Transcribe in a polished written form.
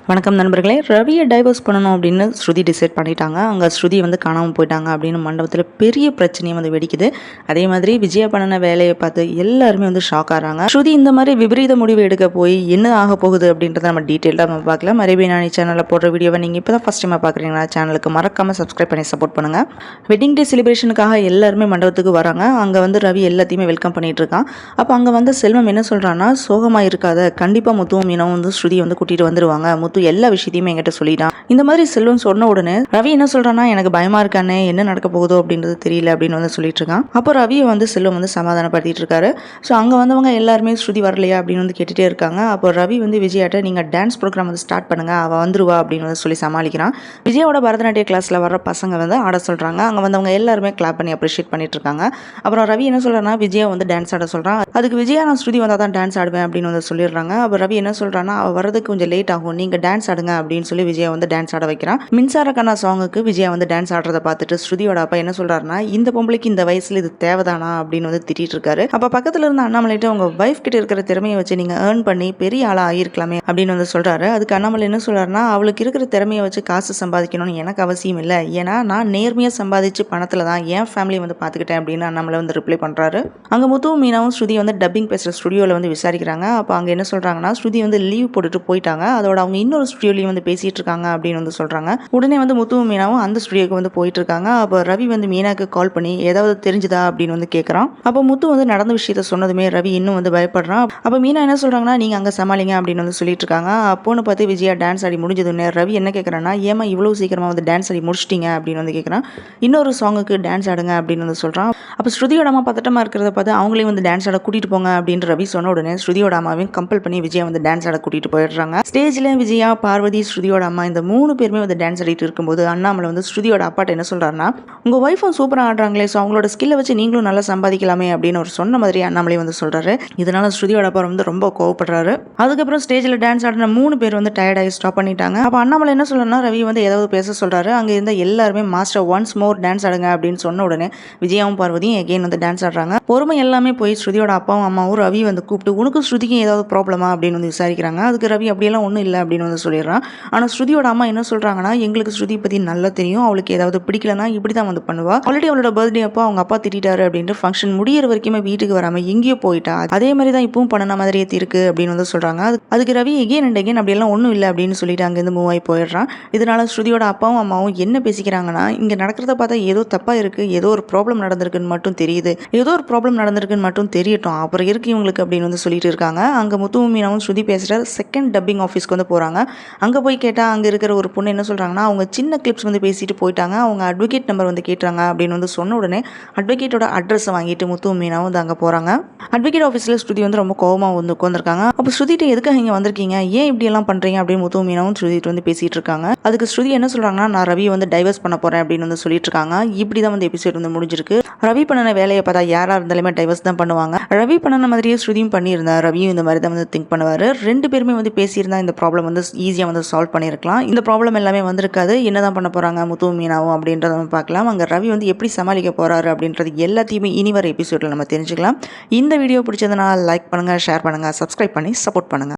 வணக்கம் நண்பர்களே. ரவியை டைவர்ஸ் பண்ணணும் அப்படின்னு ஸ்ருதி டிசைட் பண்ணிட்டாங்க. அங்கே ஸ்ருதி வந்து காணாமல் போயிட்டாங்க அப்படின்னு மண்டபத்தில் பெரிய பிரச்சனையும் வந்து வெடிக்குது. அதே மாதிரி விஜயா பண்ணின வேலையை பார்த்து எல்லாருமே வந்து ஷாக் ஆகிறாங்க. ஸ்ருதி இந்த மாதிரி விபரீத முடிவு எடுக்க போய் என்ன ஆக போகுது அப்படின்றத நம்ம டீட்டெயிலாக நம்ம பார்க்கலாம். அரேபியன் சேனலில் போடுற வீடியோவை நீங்கள் இப்போ தான் ஃபஸ்ட் டைமாக பார்க்குறீங்களா, சேனலுக்கு மறக்காமல் சப்ஸ்கிரைப் பண்ணி சப்போர்ட் பண்ணுங்கள். வெட்டிங் டே செலிப்ரேஷனுக்காக எல்லாருமே மண்டபத்துக்கு வராங்க. அங்கே வந்து ரவி எல்லாத்தையுமே வெல்கம் பண்ணிட்டு இருக்கான். அப்போ அங்கே வந்து செல்வம் என்ன சொல்கிறான்னா, சோகமாக இருக்காத, கண்டிப்பாக முத்துவும் மீனவும் வந்து ஸ்ருதி வந்து கூட்டிகிட்டு வந்துருவாங்க, எல்லா விஷயத்தையுமே என்கிட்ட சொல்லிட்டான். இந்த மாதிரி செல்வம் சொன்ன உடனே ரவி என்ன சொல்றான்னா, எனக்கு பயமா இருக்கானே, என்ன நடக்க போகுதோ அப்படின்றது தெரியல அப்படின்னு வந்து சொல்லிட்டு இருக்கான். அப்போ ரவியை வந்து செல்வம் வந்து சமாதானப்படுத்திட்டு இருக்காரு. ஸோ அங்கே வந்தவங்க எல்லாருமே ஸ்ருதி வரலையா அப்படின்னு வந்து கேட்டுட்டே இருக்காங்க. அப்போ ரவி வந்து விஜயாட்ட நீங்கள் டான்ஸ் ப்ரோக்ராம் வந்து ஸ்டார்ட் பண்ணுங்க, அவள் வந்துருவா அப்படின்னு வந்து சொல்லி சமாளிக்கிறான். விஜயோட பரதநாட்டிய கிளாஸ்ல வர பசங்க வந்து ஆட சொல்றாங்க. அங்கே வந்தவங்க எல்லாருமே கிளாப் பண்ணி அப்ரிஷியேட் பண்ணிட்டு இருக்காங்க. அப்புறம் ரவி என்ன சொல்றான்னா, விஜயா வந்து டான்ஸ் ஆட சொல்றான். அதுக்கு விஜயா நான் ஸ்ருதி வந்தால் தான் டான்ஸ் ஆடுவேன் அப்படின்னு வந்து சொல்லிடுறாங்க. அப்போ ரவி என்ன சொல்றான்னா, அவள் வரதுக்கு கொஞ்சம் லேட் ஆகும், நீங்க டான்ஸ் ஆடுங்க அப்படின்னு சொல்லி விஜயா வந்து டான்ஸ் ஆட வைக்கிறான். மின்சார கண்ணா சாங்குக்கு விஜயா வந்து டான்ஸ் ஆடுறத பார்த்துட்டு ஸ்ருதியோட அப்பா என்ன சொல்றாருன்னா, இந்த பொம்பளைக்கு இந்த வயசுல இது தேவைதானா அப்படின்னு வந்து திட்டிட்டு இருக்காரு. அப்ப பக்கத்துல இருந்த அண்ணாமலைட்டு உங்க வைஃப் கிட்ட இருக்கிற திறமையை வச்சு நீங்க ஏர்ன் பண்ணி பெரிய ஆளா ஆயிருக்கலாமே அப்படின்னு வந்து சொல்றாரு. அதுக்கு அண்ணாமலை என்ன சொல்றாருன்னா, அவளுக்கு இருக்கிற திறமையை வச்சு காசு சம்பாதிக்கணும்னு எனக்கு அவசியம் இல்லை, ஏன்னா நான் நேர்மையா சம்பாதிச்சு பணத்துல தான் என் ஃபேமிலி வந்து பாத்துக்கிட்டேன் அப்படின்னு அண்ணாமலை வந்து ரிப்ளை பண்றாரு. அங்க முத்துவும் மீனாவும் ஸ்ருதி வந்து டப்பிங் பேசுற ஸ்டுடியோல வந்து விசாரிக்கிறாங்க. அப்ப அங்க என்ன சொல்றாங்கன்னா, ஸ்ருதி வந்து லீவ் போட்டுட்டு போயிட்டாங்க, அதோட அவங்க இன்னொரு ஸ்டுடியோலயும் வந்து பேசிட்டு இருக்காங்க அப்படின்னு வந்து சொல்றாங்க. உடனே வந்து முத்துவும் மீனாவும் அந்த ஸ்டுடியோக்கு வந்து போயிட்டு இருக்காங்க. அப்போ ரவி வந்து மீனாக்கு கால் பண்ணி ஏதாவது தெரிஞ்சுதா அப்படின்னு வந்து கேட்கறான். அப்போ முத்து வந்து நடந்த விஷயத்த சொன்னதுமே ரவி இன்னும் வந்து பயப்படுறான். அப்போ மீனா என்ன சொல்றாங்கன்னா, நீங்க அங்க சமாளிங்க அப்படின்னு வந்து சொல்லிட்டு இருக்காங்க. அப்போன்னு பார்த்து விஜயா டான்ஸ் ஆடி முடிஞ்சதுன்னு ரவி என்ன கேட்கறான்னா, ஏமா இவ்வளவு சீக்கிரமா வந்து டான்ஸ் ஆடி முடிச்சிட்டீங்க அப்படின்னு வந்து கேட்கறான். இன்னொரு சாங்குக்கு டான்ஸ் ஆடுங்க அப்படின்னு வந்து சொல்றான். அப்போ ஸ்ருதியோட அம்மா பதட்டமா இருக்கிறத பார்த்து அவங்களையும் வந்து டான்ஸ் ஆட கூட்டிட்டு போங்க அப்படின்னு ரவி சொன்ன உடனே ஸ்ருதியோட அம்மாவையும் கம்பல் பண்ணி விஜயா வந்து டான்ஸ் ஆட கூட்டிட்டு போயிடுறாங்க. ஸ்டேஜ்ல விஜயா, பார்வதி, ஸ்ருதியோட அம்மா இந்த 3 பேருமே வந்து டான்ஸ் ஆடிட்டு இருக்கும்போது அண்ணாமலை வந்து ஸ்ருதியோட அப்பாட்ட என்ன சொல்றாருன்னா, உங்க ஒய்ஃபும் சூப்பராக ஆடுறாங்களே, ஸோ அவங்களோட ஸ்கில்லை வச்சு நீங்களும் நல்லா சம்பாதிக்கலாமே அப்படின்னு ஒரு சொன்ன மாதிரி அண்ணாமலை வந்து சொல்றாரு. இதனால ஸ்ருதியோட அப்பா வந்து ரொம்ப கோவப்படுறாரு. அதுக்கப்புறம் ஸ்டேஜில் டான்ஸ் ஆடின 3 பேர் வந்து டயர்டாகி ஸ்டாப் பண்ணிட்டாங்க. அப்போ அண்ணாமலை என்ன சொல்றாருன்னா, ரவி வந்து ஏதாவது பேச சொல்றாரு. அங்கே இருந்த எல்லாருமே மாஸ்டர் ஒன்ஸ் மோர் டான்ஸ் ஆடுங்க அப்படின்னு சொன்ன உடனே விஜயாவும் பார்வதியும் எகைன் வந்து டான்ஸ் ஆடுறாங்க. பொறுமை எல்லாமே போய் ஸ்ருதியோட அப்பாவும் அம்மாவும் ரவி வந்து கூப்பிட்டு, உனக்கு ஸ்ருதிக்கும் ஏதாவது ப்ராப்ளமா அப்படின்னு வந்து விசாரிக்கிறாங்க. அதுக்கு ரவி அப்படியெல்லாம் ஒன்றும் இல்லை அப்படின்னு வந்து சொல்லிடுறான். ஆனால் ஸ்ருதியோட அம்மா என்ன சொல்றாங்கன்னா, எங்களுக்கு ஸ்ருதி பத்தி நல்லா தெரியும், அவளுக்கு ஏதாவது பிடிக்கலன்னா இப்படி தான் வந்து பண்ணுவா, ஆல்ரெடி அவளோட பர்த்டே அப்போ அவங்க அப்பா திட்டாரு அப்படின்ட்டு ஃபங்க்ஷன் முடியிற வரைக்குமே வீட்டுக்கு வராம எங்கேயோ போயிட்டா, அதே மாதிரி தான் இப்பவும் பண்ணன மாதிரியே இருக்கு அப்படின்னு வந்து சொல்றாங்க. அதுக்கு ரவி எகேன் அண்ட் எகேன் அப்படியெல்லாம் ஒன்றும் இல்லை அப்படின்னு சொல்லிட்டு அங்கேருந்து மூவ் ஆகி போயிடுறான். இதனால ஸ்ருதியோட அப்பாவும் அம்மாவும் என்ன பேசிக்கிறாங்கன்னா, இங்க நடக்கிறத பார்த்தா ஏதோ தப்பா இருக்கு, ஏதோ ஒரு ப்ராப்ளம் நடந்திருக்குன்னு மட்டும் தெரியுது, ஏதோ ஒரு ப்ராப்ளம் நடந்திருக்குன்னு மட்டும் தெரியட்டும், அப்புறம் இருக்கு இவங்களுக்கு அப்படின்னு வந்து சொல்லிட்டு இருக்காங்க. அங்க முத்துவும் மீனாவும் ஸ்ருதி பேசுற செகண்ட் டப்பிங் ஆஃபீஸ்க்கு வந்து போறாங்க. அங்க போய் கேட்டா அங்க இருக்கிற ஒரு பொண்ணு என்ன சொல்றாங்கன்னா, அவங்க சின்ன கிளிப்ஸ் வந்து பேசிட்டு போயிட்டாங்க, அவங்க அட்வொகேட் நம்பர் வந்து கேட்டாங்க அப்படின்னு வந்து சொன்ன உடனே அட்வொகேட்டோட அட்ரஸ் வாங்கிட்டு முத்துவும் மீனாவும் வந்து அங்கே போறாங்க. அட்வொகேட் ஆஃபீஸில் ஸ்ருதி வந்து ரொம்ப கோவமாக வந்து உட்காந்துருக்காங்க. அப்போ ஸ்ருதிட்ட எதுக்காக இங்கே வந்திருக்கீங்க, ஏன் இப்படி எல்லாம் பண்றீங்க அப்படின்னு முத்துவும் மீனாவும் ஸ்ருதிட்டு வந்து பேசிட்டு இருக்காங்க. அதுக்கு ஸ்ருதி என்ன சொல்றாங்கன்னா, நான் ரவி வந்து டைவர்ஸ் பண்ண போறேன் அப்படின்னு வந்து சொல்லிட்டு இருக்காங்க. இப்படி தான் வந்து எபிசோட் வந்து முடிஞ்சிருக்கு. ரவி பண்ணின வேலையை பார்த்தா யாரா இருந்தாலுமே டைவர்ஸ் தான் பண்ணுவாங்க. ரவி பண்ணின மாதிரியே ஸ்ருதியும் பண்ணியிருந்தா ரவியும் இந்த மாதிரி தான் வந்து திங்க் பண்ணுவாரு. 2 பேருமே வந்து பேசியிருந்தா இந்த ப்ராப்ளம் வந்து ஈஸியாக வந்து சால்வ் பண்ணியிருக்கலாம். இந்த ப்ராப்ளம் எல்லாமே வந்திருக்காது. என்னதான் பண்ண போறாங்க முத்துவும் மீனாவும் அப்படின்றத நம்ம பார்க்கலாம். அங்கே ரவி வந்து எப்படி சமாளிக்க போறாரு அப்படின்றது எல்லாத்தையுமே இனி வர எபிசோட்ல நம்ம தெரிஞ்சுக்கலாம். இந்த வீடியோ பிடிச்சதுனால லைக் பண்ணுங்க, ஷேர் பண்ணுங்க, சப்ஸ்கிரைப் பண்ணி சப்போர்ட் பண்ணுங்க.